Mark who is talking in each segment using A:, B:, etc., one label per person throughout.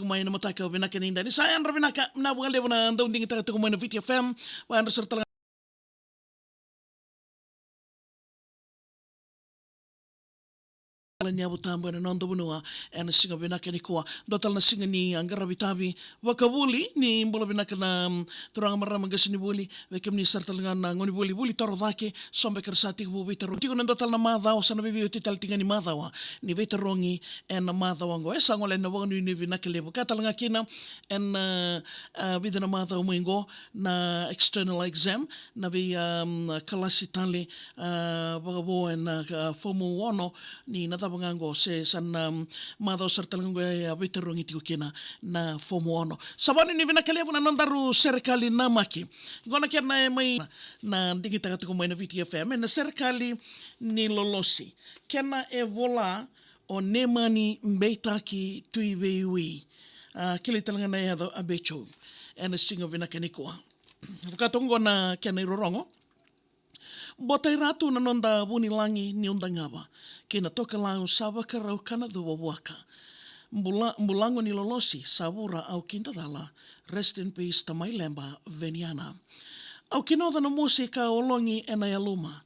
A: Kumain na mataka binaka ninda ni sayang ra binaka na bukan level na ndaw ding kita kumain na VTFM wa andra serta niya butamba na nondo bunua na singa binaka ni kuwa dotal na singa ni anggara bitabi wakabuli ni mbola binaka na turang marama gasi ni buli wekem ni serta nga na ngoni buli toro dake sombe kersati bu bitero tigo na dotal na madhaw sa na bibi tital tinga ni madhaw ni veterongi na madhaw ngo esa ngole na wangni ni binaka lebu katal nga kina vida na madhaw moingo na external exam na vi kalasi tali bagabo na fomu ono ni na bangango se san madhaw serta ngo veterongi tigo kina na fomu ono sabani ni binaka lebu na nondaru serikali na maki ngona kena mai na ndingi tagatu ko mai na VTFM na serikali ni lolosi kena e vola o nemani mbeitaki tuiweiwi kili talanga na yado abecho ena singa vina kanikoa vukatongo na kena irorongo botai ratu na nonda buni langi ni undangaba kena toka langu saba karau kana duwa waka Mbulango ni lolosi sabura au kintadala rest in peace tamai lemba veniana au kinoda na mose ka olongi ena yaluma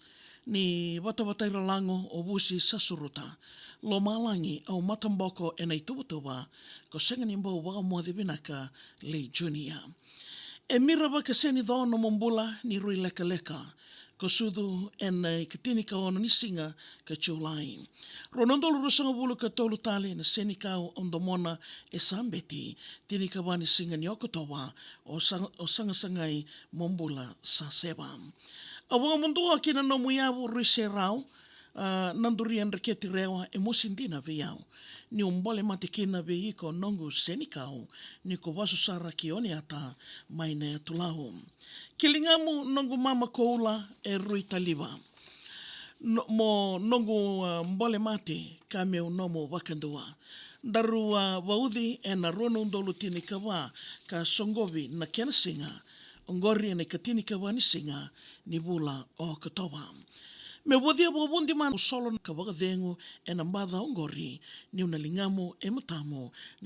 A: ni watawatai lango o busi sasuruta lo malangi au matamboko ena itubutuba ko senga ni mbau waka moa binaka le junia e miraba ka seni dono mumbula ni rui leka leka ko sudu ena ikatini ka ono ni singa ka chulai. Ronondolo rusanga bulu ka tolu tali na seni ka ondomona e sambeti tini ka wani singa ni okotowa o sanga-sangai mumbula sa seba. Awanga mundua kina no muyabu ruise rau nandurian raketi rewa e musindina viyau. Ni umbole mati kina viyiko nongu seni kau ni ko wasu sara kioni ata mai na tulau. Kilingamu nongu mama koula e rui taliwa. Mo nongu mbole mate ka meu nomo wakandua. Daru waudi e na rono undolu tini kawa ka songovi na kena singa. Ongori na katini kawa ni singa ni bula o katowa. Me wadia wabundi man usolo ka wakadengu e na mbada ongori ni unalingamu e mutamo